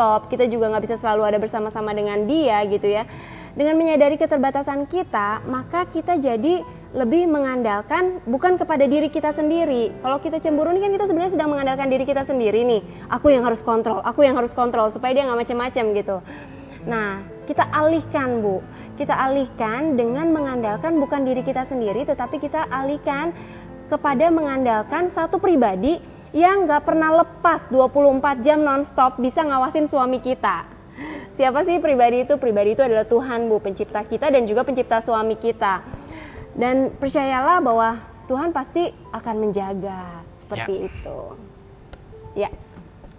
nonstop, kita juga nggak bisa selalu ada bersama-sama dengan dia gitu ya. Dengan menyadari keterbatasan kita, maka kita jadi lebih mengandalkan bukan kepada diri kita sendiri. Kalau kita cemburu nih kan kita sebenarnya sedang mengandalkan diri kita sendiri nih. Aku yang harus kontrol supaya dia nggak macam-macam gitu. Nah, kita alihkan Bu, kita alihkan dengan mengandalkan bukan diri kita sendiri, tetapi kita alihkan kepada mengandalkan satu pribadi yang nggak pernah lepas 24 jam nonstop bisa ngawasin suami kita. Siapa sih pribadi itu? Pribadi itu adalah Tuhan Bu, pencipta kita dan juga pencipta suami kita. Dan percayalah bahwa Tuhan pasti akan menjaga seperti itu. Ya.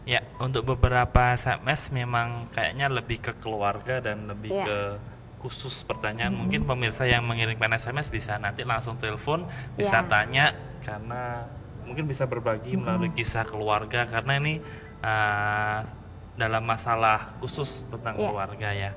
Ya, untuk beberapa SMS memang kayaknya lebih ke keluarga dan lebih ke khusus pertanyaan. Mungkin pemirsa yang mengirimkan SMS bisa nanti langsung telepon, bisa tanya karena mungkin bisa berbagi melalui kisah keluarga karena ini dalam masalah khusus tentang keluarga ya.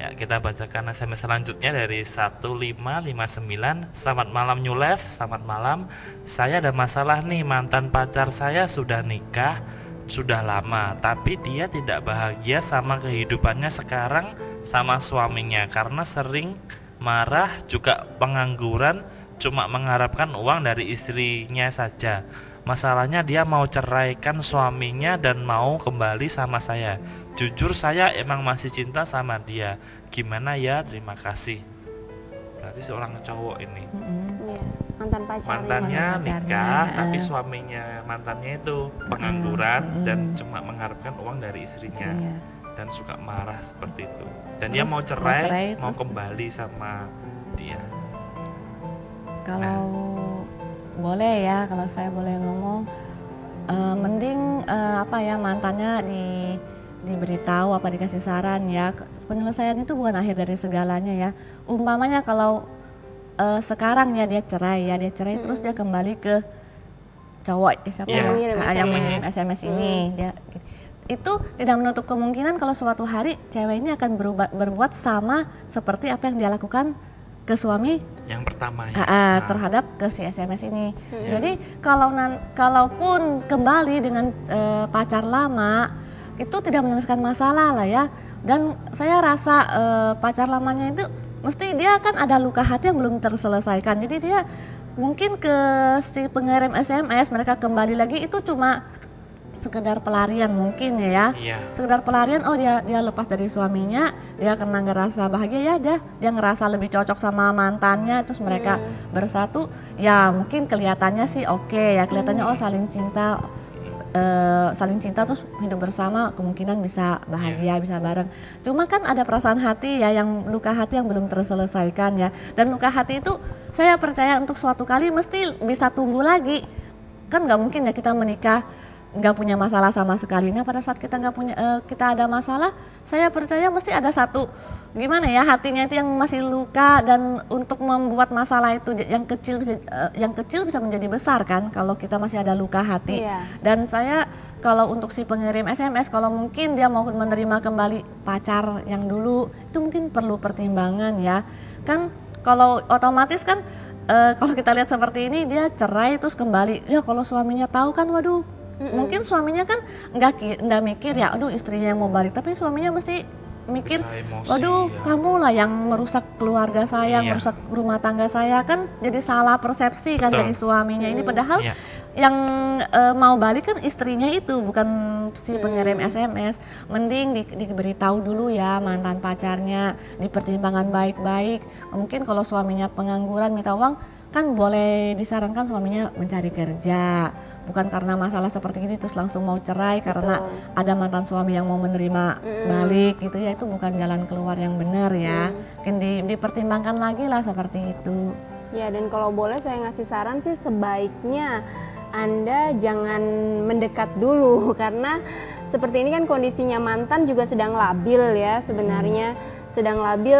Ya, kita bacakan SMS selanjutnya dari 1559. Selamat malam New Life, selamat malam. Saya ada masalah nih, mantan pacar saya sudah nikah, sudah lama, tapi dia tidak bahagia sama kehidupannya sekarang sama suaminya karena sering marah, juga pengangguran, cuma mengharapkan uang dari istrinya saja. Masalahnya dia mau ceraikan suaminya dan mau kembali sama saya. Jujur saya emang masih cinta sama dia. Gimana ya? Terima kasih. Berarti seorang cowok ini. Mantan pacarnya. Mantannya nikah, tapi suaminya mantannya itu pengangguran dan cuma mengharapkan uang dari istrinya. Dan suka marah seperti itu. Dan dia mau cerai, mau kembali sama dia. Kalau boleh ya, kalau saya boleh ngomong, mending mantannya diberitahu apa dikasih saran ya. Penyelesaian itu bukan akhir dari segalanya ya. Umpamanya kalau sekarang ya dia cerai terus dia kembali ke cowok yang mengirim SMS ini, dia itu tidak menutup kemungkinan kalau suatu hari cewek ini akan berbuat sama seperti apa yang dia lakukan ke suami yang pertama terhadap ke si SMS ini. Jadi kalaupun kembali dengan pacar lama itu tidak menyelesaikan masalah lah ya. Dan saya rasa pacar lamanya itu mesti dia kan ada luka hati yang belum terselesaikan. Jadi dia mungkin ke si pengirim SMS mereka kembali lagi itu cuma sekedar pelarian mungkin ya. Sekedar pelarian, oh dia lepas dari suaminya, dia karena ngerasa bahagia ya dia ngerasa lebih cocok sama mantannya, terus mereka bersatu ya mungkin kelihatannya sih oke ya, kelihatannya oh saling cinta terus hidup bersama, kemungkinan bisa bahagia, bisa bareng. Cuma kan ada perasaan hati ya, yang luka hati yang belum terselesaikan ya. Dan luka hati itu saya percaya untuk suatu kali mesti bisa tumbuh lagi. Kan nggak mungkin ya kita menikah nggak punya masalah sama sekali. Nah pada saat kita nggak punya kita ada masalah, saya percaya mesti ada satu gimana ya hatinya itu yang masih luka, dan untuk membuat masalah itu yang kecil bisa menjadi besar kan kalau kita masih ada luka hati. Dan saya kalau untuk si pengirim SMS, kalau mungkin dia mau menerima kembali pacar yang dulu, itu mungkin perlu pertimbangan ya. Kan kalau otomatis kan kalau kita lihat seperti ini dia cerai terus kembali ya, kalau suaminya tahu kan waduh. Mungkin suaminya kan nggak mikir ya, aduh istrinya yang mau balik, tapi suaminya mesti mikir, waduh kamu lah yang merusak keluarga saya, merusak rumah tangga saya, kan jadi salah persepsi kan dari suaminya ini, padahal yang mau balik kan istrinya itu, bukan si pengirim SMS. Mending diberitahu dulu ya mantan pacarnya, dipertimbangkan baik-baik. Mungkin kalau suaminya pengangguran minta uang, kan boleh disarankan suaminya mencari kerja, bukan karena masalah seperti ini terus langsung mau cerai karena ada mantan suami yang mau menerima balik gitu ya, itu bukan jalan keluar yang benar ya. Mungkin dipertimbangkan lagi lah seperti itu ya. Dan kalau boleh saya ngasih saran sih, sebaiknya Anda jangan mendekat dulu karena seperti ini kan kondisinya mantan juga sedang labil ya sebenarnya, sedang labil,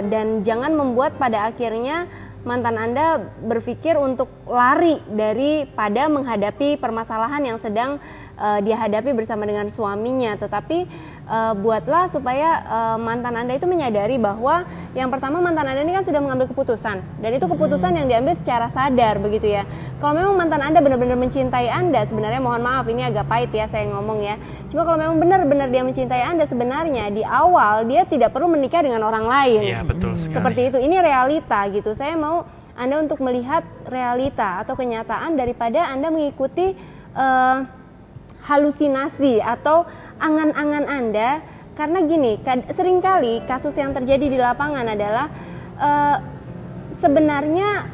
dan jangan membuat pada akhirnya mantan Anda berpikir untuk lari daripada menghadapi permasalahan yang sedang dia hadapi bersama dengan suaminya, tetapi buatlah supaya mantan Anda itu menyadari bahwa yang pertama mantan Anda ini kan sudah mengambil keputusan, dan itu keputusan yang diambil secara sadar begitu ya. Kalau memang mantan Anda benar-benar mencintai Anda, sebenarnya mohon maaf ini agak pahit ya saya ngomong ya, cuma kalau memang benar-benar dia mencintai Anda, sebenarnya di awal dia tidak perlu menikah dengan orang lain. Iya, betul sekali. Seperti itu, ini realita gitu. Saya mau Anda untuk melihat realita atau kenyataan daripada Anda mengikuti halusinasi atau angan-angan Anda. Karena gini, seringkali kasus yang terjadi di lapangan adalah sebenarnya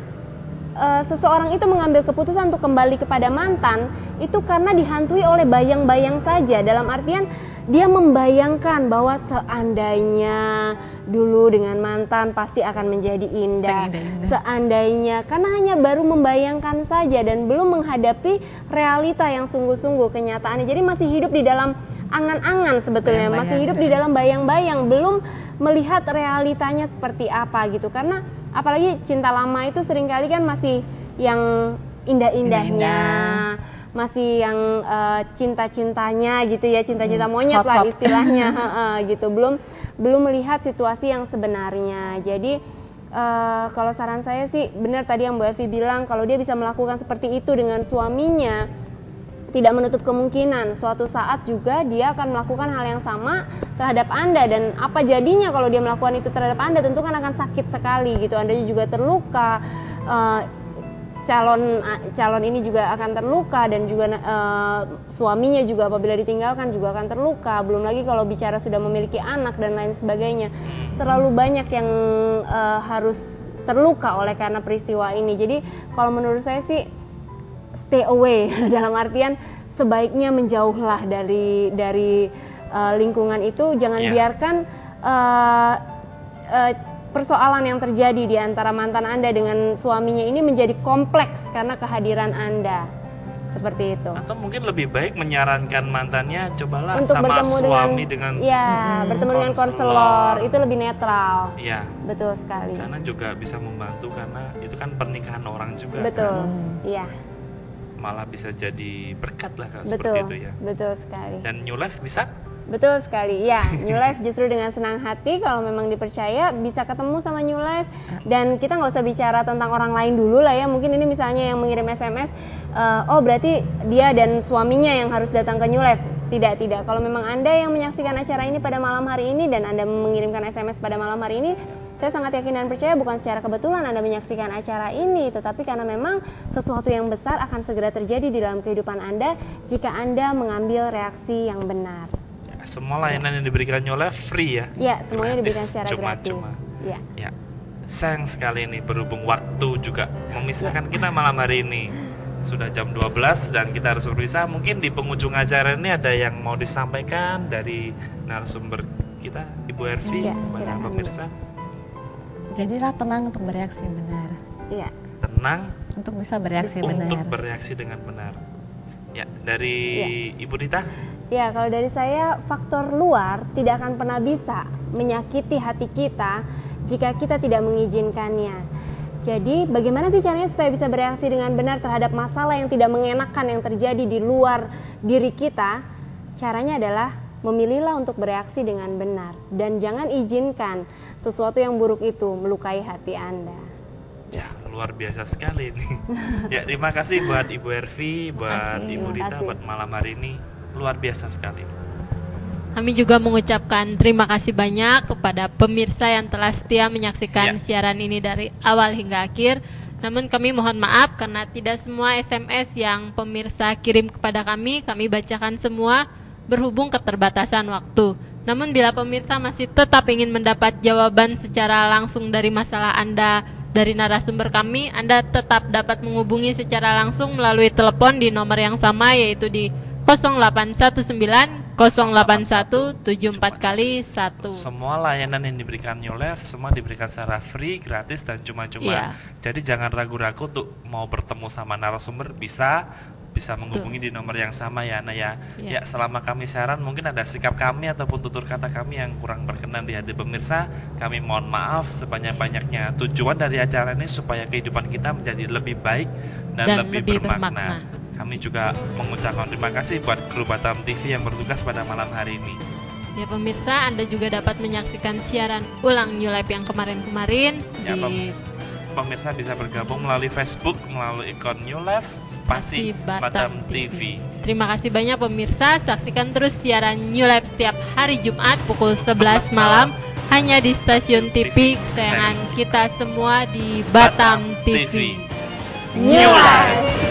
seseorang itu mengambil keputusan untuk kembali kepada mantan itu karena dihantui oleh bayang-bayang saja, dalam artian dia membayangkan bahwa seandainya dulu dengan mantan pasti akan menjadi indah. Seandainya, karena hanya baru membayangkan saja dan belum menghadapi realita yang sungguh-sungguh kenyataannya. Jadi masih hidup di dalam angan-angan sebetulnya, masih hidup di dalam bayang-bayang, belum melihat realitanya seperti apa gitu. Karena apalagi cinta lama itu seringkali kan masih yang indah-indahnya, masih yang cinta-cintanya gitu ya, cinta-cinta monyet lah istilahnya gitu, belum melihat situasi yang sebenarnya. Jadi kalau saran saya sih benar tadi yang Bu Evi bilang, kalau dia bisa melakukan seperti itu dengan suaminya, tidak menutup kemungkinan suatu saat juga dia akan melakukan hal yang sama terhadap Anda. Dan apa jadinya kalau dia melakukan itu terhadap Anda, tentu kan akan sakit sekali gitu, Anda juga terluka, calon ini juga akan terluka, dan juga suaminya juga apabila ditinggalkan juga akan terluka. Belum lagi kalau bicara sudah memiliki anak dan lain sebagainya, terlalu banyak yang harus terluka oleh karena peristiwa ini. Jadi kalau menurut saya sih stay away dalam artian sebaiknya menjauhlah dari lingkungan itu. Jangan biarkan persoalan yang terjadi di antara mantan Anda dengan suaminya ini menjadi kompleks karena kehadiran Anda. Seperti itu. Atau mungkin lebih baik menyarankan mantannya cobalah untuk sama suami dengan bertemu dengan konselor, itu lebih netral. Iya. Betul sekali. Karena juga bisa membantu, karena itu kan pernikahan orang juga. Betul. Iya. Malah bisa jadi berkat lah seperti itu ya. Betul sekali. Dan New Life bisa? Betul sekali, ya. New Life justru dengan senang hati kalau memang dipercaya bisa ketemu sama New Life. Dan kita nggak usah bicara tentang orang lain dulu lah ya. Mungkin ini misalnya yang mengirim SMS, oh berarti dia dan suaminya yang harus datang ke New Life. Tidak. Kalau memang Anda yang menyaksikan acara ini pada malam hari ini dan Anda mengirimkan SMS pada malam hari ini, saya sangat yakin dan percaya bukan secara kebetulan Anda menyaksikan acara ini, tetapi karena memang sesuatu yang besar akan segera terjadi di dalam kehidupan Anda jika Anda mengambil reaksi yang benar. Semua layanan yang diberikan New Life free ya? Ya, semuanya diberikan secara gratis. Ya. Sayang sekali ini berhubung waktu juga memisahkan kita malam hari ini. Sudah jam 12 dan kita harus berpisah. Mungkin di penghujung acara ini ada yang mau disampaikan dari narasumber kita, Ibu Ervi, kepada pemirsa. Jadilah tenang untuk bereaksi benar. Iya. Tenang untuk bisa bereaksi benar. Untuk bereaksi dengan benar. Ya, dari Ibu Dita? Ya, kalau dari saya, faktor luar tidak akan pernah bisa menyakiti hati kita jika kita tidak mengizinkannya. Jadi, bagaimana sih caranya supaya bisa bereaksi dengan benar terhadap masalah yang tidak mengenakan yang terjadi di luar diri kita? Caranya adalah memilihlah untuk bereaksi dengan benar. Dan jangan izinkan sesuatu yang buruk itu melukai hati Anda. Ya, luar biasa sekali nih. Ya, terima kasih buat Ibu Ervi, buat Ibu Dita, buat malam hari ini. Luar biasa sekali. Kami juga mengucapkan terima kasih banyak kepada pemirsa yang telah setia menyaksikan siaran ini dari awal hingga akhir. Namun kami mohon maaf karena tidak semua SMS yang pemirsa kirim kepada kami bacakan semua berhubung keterbatasan waktu. Namun bila pemirsa masih tetap ingin mendapat jawaban secara langsung dari masalah Anda dari narasumber kami, Anda tetap dapat menghubungi secara langsung melalui telepon di nomor yang sama, yaitu di 0819 081 74 kali 1. Semua layanan yang diberikan New Life semua diberikan secara free, gratis dan cuma-cuma. Jadi jangan ragu-ragu untuk mau bertemu sama narasumber, bisa menghubungi di nomor yang sama ya Ana ya. Ya, selama kami siaran mungkin ada sikap kami ataupun tutur kata kami yang kurang berkenan di hati pemirsa, kami mohon maaf sebanyak-banyaknya. Tujuan dari acara ini supaya kehidupan kita menjadi lebih baik dan lebih bermakna. Kami juga mengucapkan terima kasih buat kru Batam TV yang bertugas pada malam hari ini. Ya pemirsa, Anda juga dapat menyaksikan siaran ulang New Life yang kemarin-kemarin Ya, di pemirsa bisa bergabung melalui Facebook, melalui akun New Life spasi Batam TV. Terima kasih banyak pemirsa, saksikan terus siaran New Life setiap hari Jumat pukul 11 malam hanya di stasiun TV kesayangan kita semua di Batam TV. New Life.